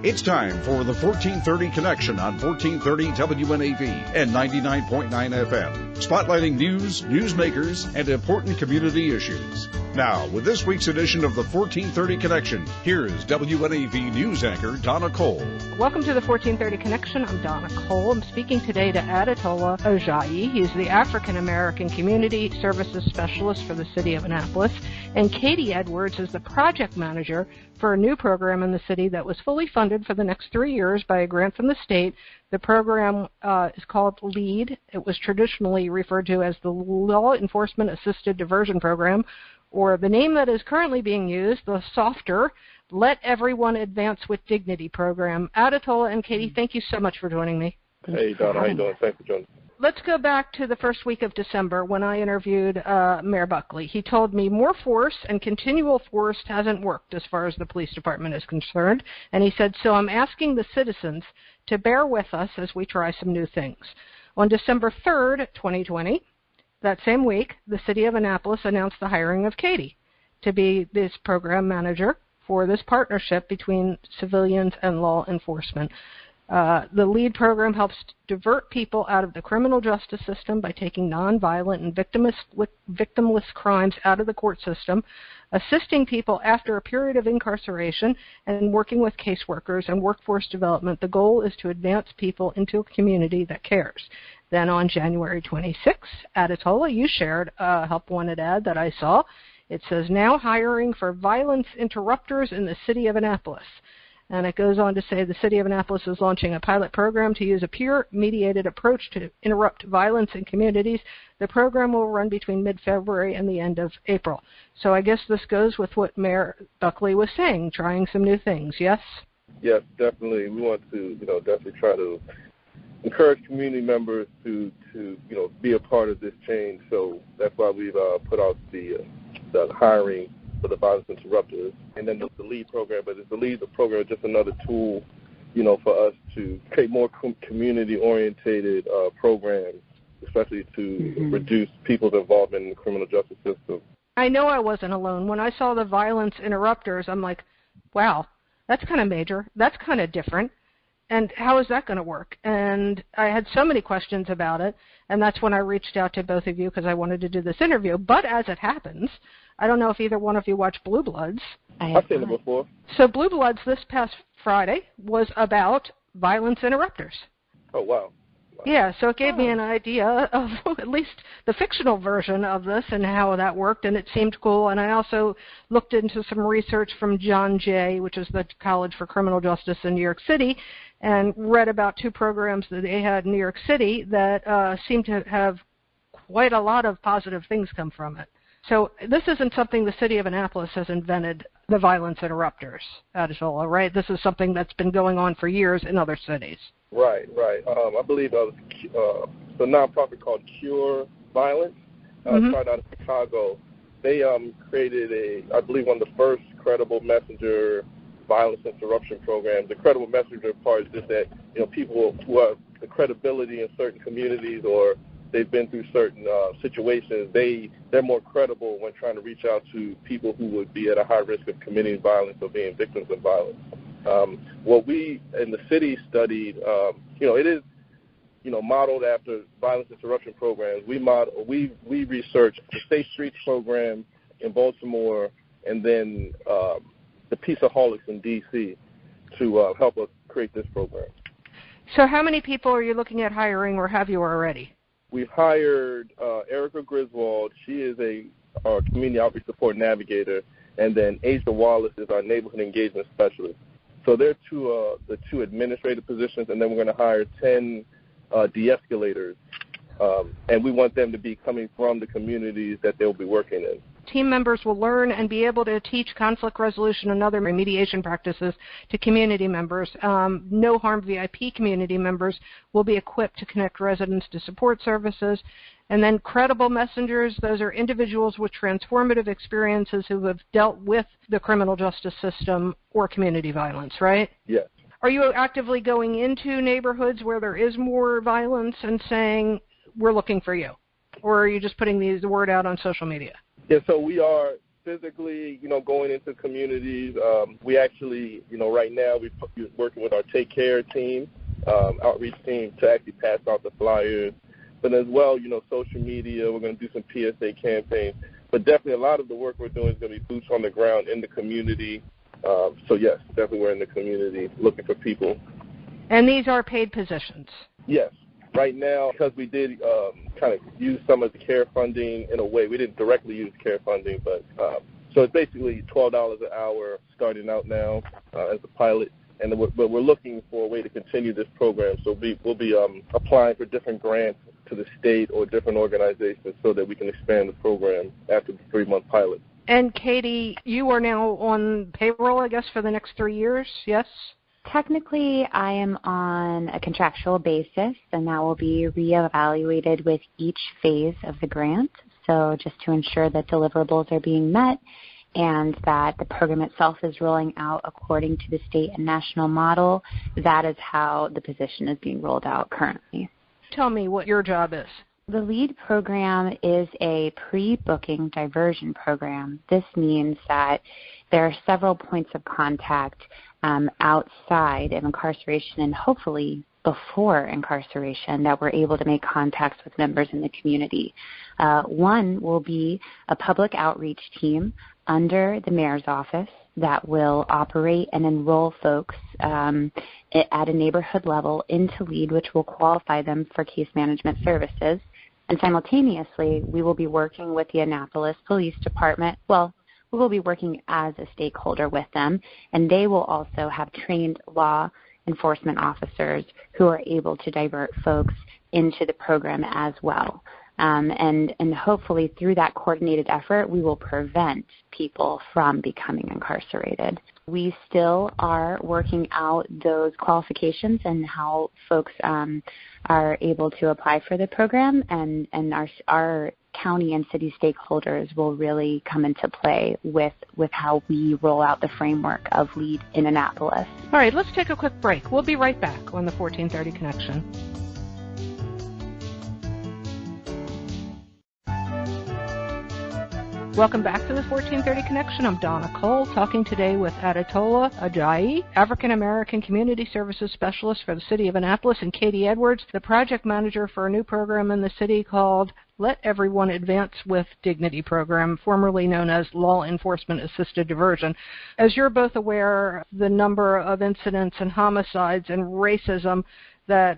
It's time for the 1430 Connection on 1430 WNAV and 99.9 FM, spotlighting news, newsmakers, and important community issues. Now, with this week's edition of the 1430 Connection, here is WNAV news anchor Donna Cole. Welcome to the 1430 Connection. I'm Donna Cole. I'm speaking today to Adetola Ajayi. He's the African American Community Services Specialist for the City of Annapolis. And Katy Edwards is the project manager for a new program in the city that was fully funded for the next 3 years by a grant from the state. The program is called LEAD. It was traditionally referred to as the Law Enforcement Assisted Diversion Program, or the name that is currently being used, the softer Let Everyone Advance with Dignity program. Adetola and Katy, thank you so much for joining me. Hey, Donna, how you doing? Thanks for joining. Let's go back to the first week of December when I interviewed Mayor Buckley. He told me more force and continual force hasn't worked as far as the police department is concerned. And he said, so I'm asking the citizens to bear with us as we try some new things. On December 3rd, 2020, that same week, the City of Annapolis announced the hiring of Katy to be this program manager for this partnership between civilians and law enforcement. The LEAD program helps divert people out of the criminal justice system by taking nonviolent and victimless crimes out of the court system, assisting people after a period of incarceration, and working with caseworkers and workforce development. The goal is to advance people into a community that cares. Then on January 26th, Adetola, you shared a help wanted ad that I saw. It says, now hiring for violence interrupters in the City of Annapolis. And it goes on to say the City of Annapolis is launching a pilot program to use a peer-mediated approach to interrupt violence in communities. The program will run between mid-February and the end of April. So I guess this goes with what Mayor Buckley was saying, trying some new things, yes? Yes, definitely. We want to, definitely try to encourage community members to be a part of this change. So that's why we've put out the hiring for the violence interrupters, and then the LEAD program. But the LEAD program is just another tool, for us to create more community-orientated programs, especially to reduce people's involvement in the criminal justice system. I know I wasn't alone. When I saw the violence interrupters, I'm like, wow, that's kind of major. That's kind of different. And how is that going to work? And I had so many questions about it, and that's when I reached out to both of you because I wanted to do this interview. But as it happens, I don't know if either one of you watched Blue Bloods. I've seen it before. So Blue Bloods this past Friday was about violence interrupters. Oh, wow. Yeah, so it gave me an idea of at least the fictional version of this and how that worked, and it seemed cool. And I also looked into some research from John Jay, which is the College for Criminal Justice in New York City, and read about two programs that they had in New York City that seemed to have quite a lot of positive things come from it. So this isn't something the City of Annapolis has invented, the violence interrupters, Adetola, right? This is something that's been going on for years in other cities. Right. I believe the nonprofit called Cure Violence, started out in Chicago. They created I believe one of the first credible messenger violence interruption programs. The credible messenger part is just that, people who have the credibility in certain communities or they've been through certain situations, they're more credible when trying to reach out to people who would be at a high risk of committing violence or being victims of violence. What we in the city studied, it is, modeled after violence interruption programs. We researched the Safe Streets program in Baltimore, and then the Peaceaholics in D.C. to help us create this program. So how many people are you looking at hiring, or have you already? We've hired Erica Griswold. She is our community outreach support navigator, and then Asia Wallace is our neighborhood engagement specialist. So they're the two administrative positions, and then we're going to hire 10 de-escalators, and we want them to be coming from the communities that they'll be working in. Team members will learn and be able to teach conflict resolution and other remediation practices to community members. No Harm VIP community members will be equipped to connect residents to support services. And then credible messengers, those are individuals with transformative experiences who have dealt with the criminal justice system or community violence, right? Yes. Are you actively going into neighborhoods where there is more violence and saying, we're looking for you? Or are you just putting the word out on social media? Yeah, so we are physically, going into communities. We actually, right now we're working with our Take Care team, outreach team, to actually pass out the flyers. But as well, social media, we're going to do some PSA campaigns. But definitely a lot of the work we're doing is going to be boots on the ground in the community. So, yes, definitely we're in the community looking for people. And these are paid positions? Yes. Right now, because we did kind of use some of the CARE funding in a way. We didn't directly use CARE funding, but so it's basically $12 an hour starting out now as a pilot. But we're looking for a way to continue this program. So we'll be applying for different grants to the state or different organizations so that we can expand the program after the 3-month pilot. And Katy, you are now on payroll, I guess, for the next 3 years, yes? Technically, I am on a contractual basis, and that will be reevaluated with each phase of the grant. So just to ensure that deliverables are being met and that the program itself is rolling out according to the state and national model, that is how the position is being rolled out currently. Tell me what your job is. The LEAD program is a pre-booking diversion program. This means that there are several points of contact outside of incarceration and hopefully before incarceration that we're able to make contacts with members in the community. One will be a public outreach team under the mayor's office that will operate and enroll folks at a neighborhood level into LEAD, which will qualify them for case management services. And simultaneously, we will be working with the Annapolis Police Department. Well, we will be working as a stakeholder with them, and they will also have trained law enforcement officers who are able to divert folks into the program as well. And hopefully through that coordinated effort, we will prevent people from becoming incarcerated. We still are working out those qualifications and how folks are able to apply for the program, and our county and city stakeholders will really come into play with how we roll out the framework of LEAD in Annapolis. All right, let's take a quick break. We'll be right back on the 1430 Connection. Welcome back to the 1430 Connection. I'm Donna Cole, talking today with Adetola Ajayi, African-American Community Services Specialist for the City of Annapolis, and Katy Edwards, the project manager for a new program in the city called Let Everyone Advance with Dignity program, formerly known as Law Enforcement Assisted Diversion. As you're both aware, the number of incidents and homicides and racism that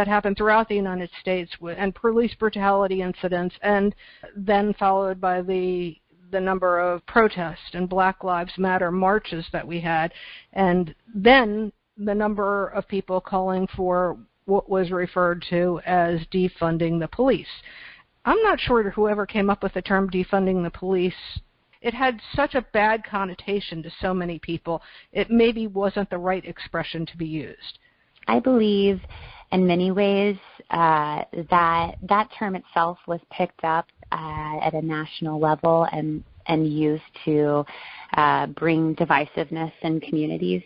happened throughout the United States, and police brutality incidents, and then followed by the number of protests and Black Lives Matter marches that we had, and then the number of people calling for what was referred to as defunding the police. I'm not sure whoever came up with the term defunding the police, it had such a bad connotation to so many people, it maybe wasn't the right expression to be used. I believe in many ways that term itself was picked up at a national level and used to bring divisiveness in communities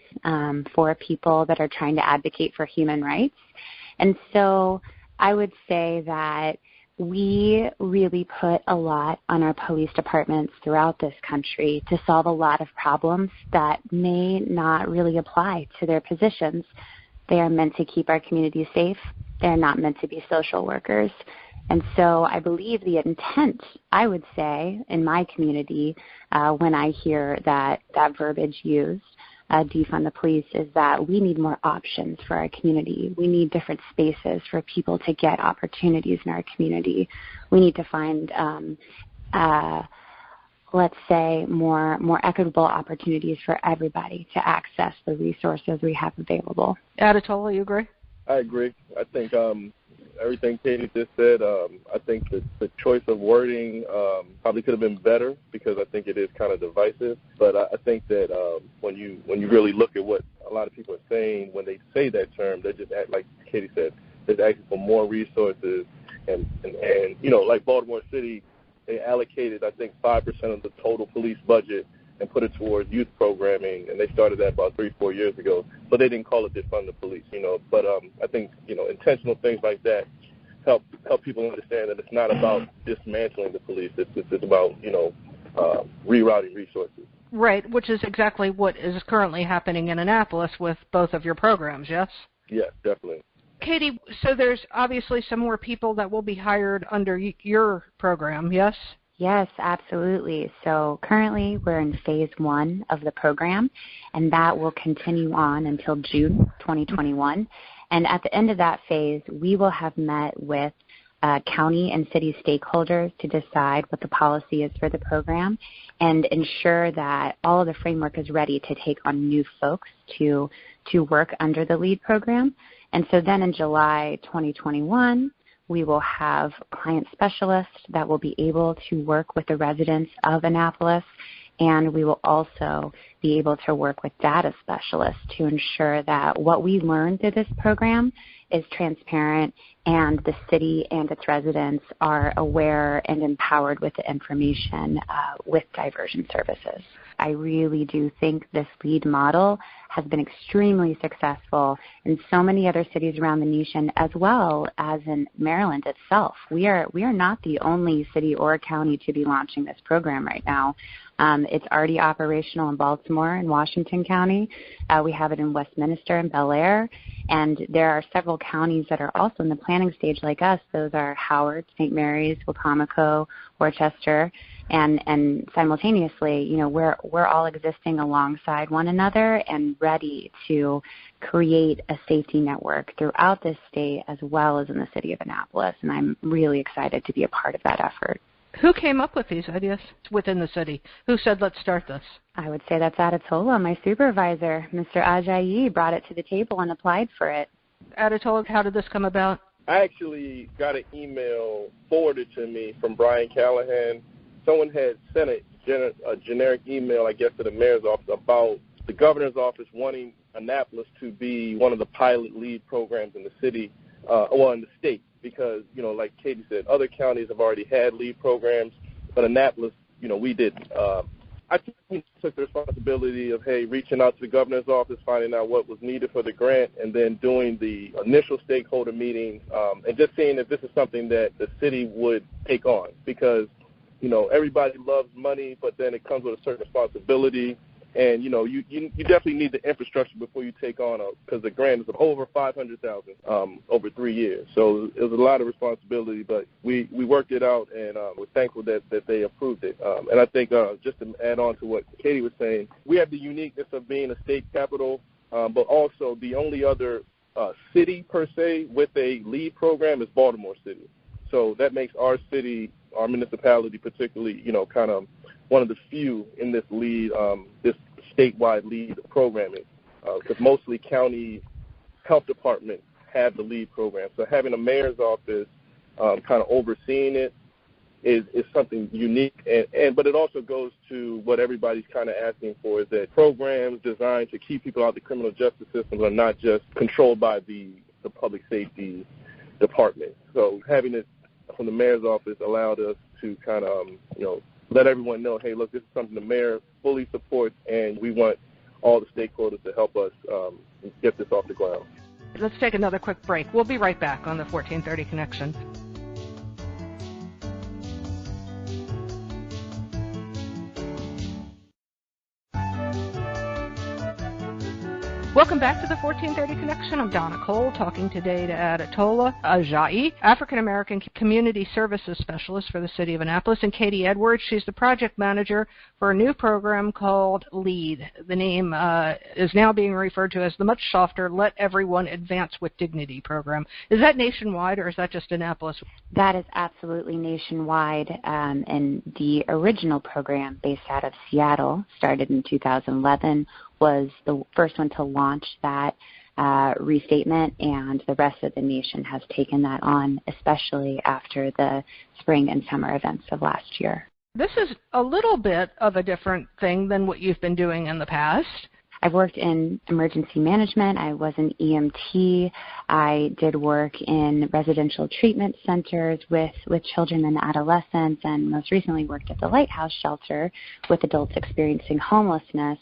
for people that are trying to advocate for human rights. And so I would say that we really put a lot on our police departments throughout this country to solve a lot of problems that may not really apply to their positions. They are meant to keep our community safe. They're not meant to be social workers. And so I believe the intent, I would say, in my community, when I hear that verbiage used, defund the police, is that we need more options for our community. We need different spaces for people to get opportunities in our community. We need to find let's say, more equitable opportunities for everybody to access the resources we have available. Adetola, you agree? I agree. I think everything Katy just said, I think the choice of wording probably could have been better because I think it is kind of divisive. But I think that when you really look at what a lot of people are saying when they say that term, they just act like Katy said, they're asking for more resources. And like Baltimore City, they allocated, I think, 5% of the total police budget and put it towards youth programming, and they started that about 3-4 years ago. But they didn't call it defund the police, But I think, intentional things like that help people understand that it's not about dismantling the police. It's about, rerouting resources. Right, which is exactly what is currently happening in Annapolis with both of your programs, yes? Yes, definitely. Katy, so there's obviously some more people that will be hired under your program, yes? Yes, absolutely. So currently we're in phase 1 of the program, and that will continue on until June 2021. And at the end of that phase, we will have met with county and city stakeholders to decide what the policy is for the program and ensure that all of the framework is ready to take on new folks to work under the LEAD program. And so then in July 2021, we will have client specialists that will be able to work with the residents of Annapolis, and we will also be able to work with data specialists to ensure that what we learn through this program is transparent and the city and its residents are aware and empowered with the information with diversion services. I really do think this LEAD model has been extremely successful in so many other cities around the nation, as well as in Maryland itself. We are not the only city or county to be launching this program right now. It's already operational in Baltimore and Washington County. We have it in Westminster and Bel Air, and there are several counties that are also in the planning stage like us. Those are Howard, St. Mary's, Wacomico, Worcester, and simultaneously, you know, we're all existing alongside one another and ready to create a safety network throughout this state as well as in the city of Annapolis, and I'm really excited to be a part of that effort. Who came up with these ideas within the city? Who said, let's start this? I would say that's Adetola, my supervisor. Mr. Ajayi brought it to the table and applied for it. Adetola, how did this come about? I actually got an email forwarded to me from Brian Callahan. Someone had sent a generic email, I guess, to the mayor's office about the governor's office wanting Annapolis to be one of the pilot LEAD programs in the city, in the state. Because, you know, like Katy said, other counties have already had LEAD programs, but Annapolis, you know, we didn't. I think we took the responsibility of, reaching out to the governor's office, finding out what was needed for the grant, and then doing the initial stakeholder meetings, and just seeing if this is something that the city would take on. Because, you know, everybody loves money, but then it comes with a certain responsibility. And, you know, you definitely need the infrastructure before you take on because the grant is over $500,000 over 3 years. So it was a lot of responsibility, but we worked it out, and we're thankful that they approved it. And I think just to add on to what Katy was saying, we have the uniqueness of being a state capital, but also the only other city, per se, with a LEAD program is Baltimore City. So that makes our city, our municipality particularly, you know, kind of one of the few in this LEAD, this statewide LEAD programming, because mostly county health departments have the LEAD program. So having a mayor's office kind of overseeing it is something unique, but it also goes to what everybody's kind of asking for, is that programs designed to keep people out of the criminal justice system are not just controlled by the public safety department. So having it from the mayor's office allowed us to kind of, you know, let everyone know, hey, look, this is something the mayor fully supports, and we want all the stakeholders to help us get this off the ground. Let's take another quick break. We'll be right back on the 1430 Connection. Welcome back to the 1430 Connection. I'm Donna Cole, talking today to Adetola Ajayi, African-American Community Services Specialist for the City of Annapolis, and Katy Edwards. She's the project manager for a new program called LEAD. The name is now being referred to as the much softer Let Everyone Advance with Dignity program. Is that nationwide, or is that just Annapolis? That is absolutely nationwide, and the original program, based out of Seattle, started in 2011, was the first one to launch that restatement, and the rest of the nation has taken that on, especially after the spring and summer events of last year. This is a little bit of a different thing than what you've been doing in the past. I've worked in emergency management. I was an EMT. I did work in residential treatment centers with children and adolescents, and most recently worked at the Lighthouse Shelter with adults experiencing homelessness.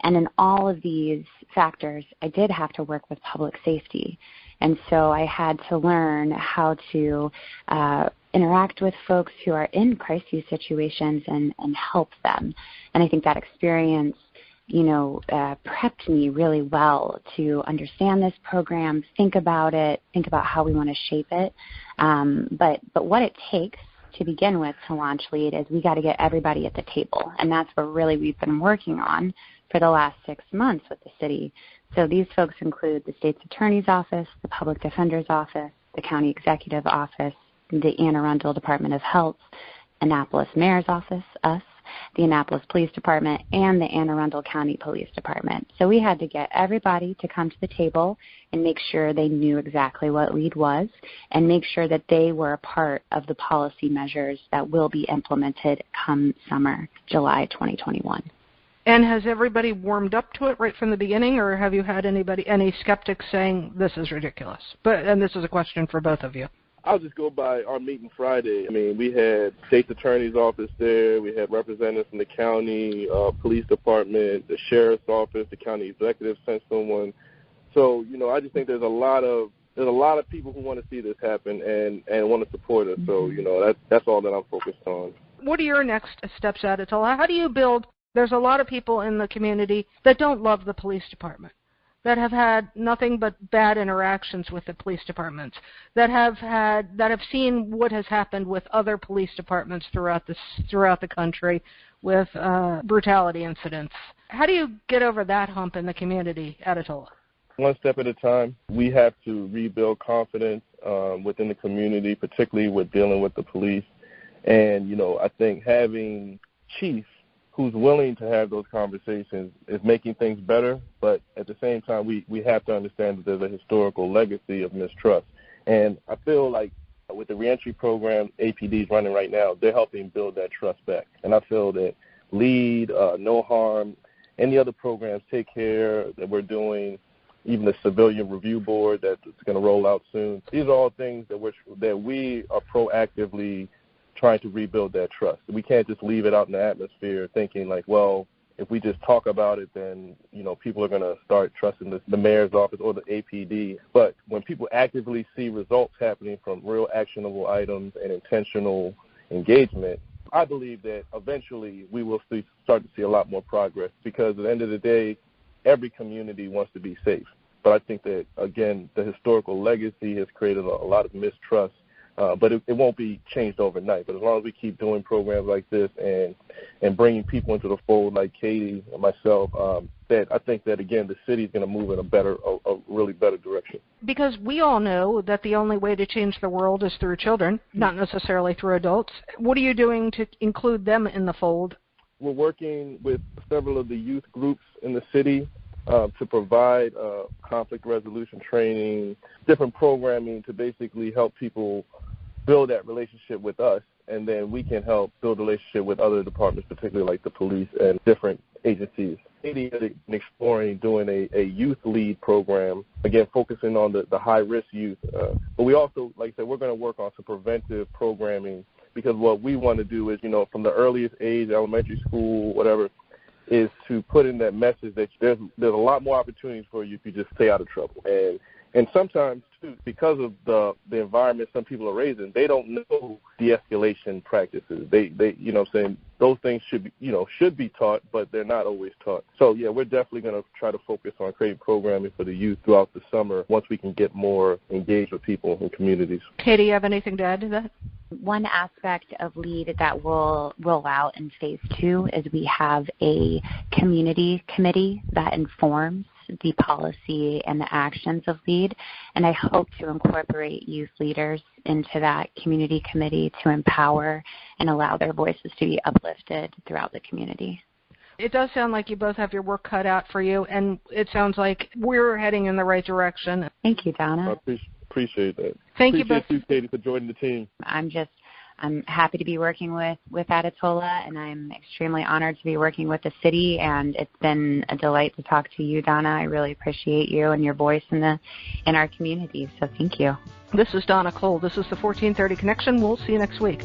And in all of these factors, I did have to work with public safety. And so I had to learn how to interact with folks who are in crisis situations and help them. And I think that experience, prepped me really well to understand this program, think about it, think about how we want to shape it. But what it takes to begin with to launch LEAD is we got to get everybody at the table. And that's what really we've been working on for the last 6 months with the city. So these folks include the state's attorney's office, the public defender's office, the county executive office, the Anne Arundel Department of Health, Annapolis Mayor's office, us, the Annapolis Police Department, and the Anne Arundel County Police Department. So we had to get everybody to come to the table and make sure they knew exactly what LEAD was and make sure that they were a part of the policy measures that will be implemented come summer, July 2021. And has everybody warmed up to it right from the beginning, or have you had any skeptics saying this is ridiculous? And this is a question for both of you. I'll just go by our meeting Friday. I mean, we had state's attorney's office there. We had representatives from the county police department, the sheriff's office, the county executive sent someone. So, I just think there's a lot of people who want to see this happen and want to support us. So, that's all that I'm focused on. What are your next steps, Adetola? How do you build? There's a lot of people in the community that don't love the police department, that have had nothing but bad interactions with the police departments, that have seen what has happened with other police departments throughout the country with brutality incidents. How do you get over that hump in the community, Adetola? One step at a time. We have to rebuild confidence within the community, particularly with dealing with the police. And, I think having chiefs who's willing to have those conversations is making things better, but at the same time, we have to understand that there's a historical legacy of mistrust. And I feel like with the reentry program APD is running right now, they're helping build that trust back. And I feel that LEAD, No Harm, any other programs, Take Care that we're doing, even the Civilian Review Board that's going to roll out soon, these are all things that we are proactively trying to rebuild that trust. We can't just leave it out in the atmosphere thinking like, well, if we just talk about it, then, people are going to start trusting the mayor's office or the APD. But when people actively see results happening from real actionable items and intentional engagement, I believe that eventually we will start to see a lot more progress because at the end of the day, every community wants to be safe. But I think that, again, the historical legacy has created a lot of mistrust. But it won't be changed overnight. But as long as we keep doing programs like this and bringing people into the fold like Katy and myself, that I think that, again, the city is going to move in a really better direction. Because we all know that the only way to change the world is through children, not necessarily through adults. What are you doing to include them in the fold? We're working with several of the youth groups in the city to provide conflict resolution training, different programming to basically help people build that relationship with us, and then we can help build a relationship with other departments, particularly like the police and different agencies. Katy is exploring doing a youth lead program, again, focusing on the high-risk youth. But we also, like I said, we're going to work on some preventive programming because what we want to do is, from the earliest age, elementary school, whatever, is to put in that message that there's a lot more opportunities for you if you just stay out of trouble. And sometimes, too, because of the environment some people are raised in, they don't know de-escalation practices. They those things should be taught, but they're not always taught. So, yeah, we're definitely going to try to focus on creating programming for the youth throughout the summer once we can get more engaged with people in communities. Katy, you have anything to add to that? One aspect of LEAD that will roll out in Phase 2 is we have a community committee that informs the policy and the actions of LEAD, and I hope to incorporate youth leaders into that community committee to empower and allow their voices to be uplifted throughout the community. It does sound like you both have your work cut out for you, and it sounds like we're heading in the right direction. Thank you, Donna. I appreciate that. Thank you both. Appreciate you, Katy, for joining the team. I'm happy to be working with Adetola, and I'm extremely honored to be working with the city, and it's been a delight to talk to you, Donna. I really appreciate you and your voice in our community, so thank you. This is Donna Cole. This is the 1430 Connection. We'll see you next week.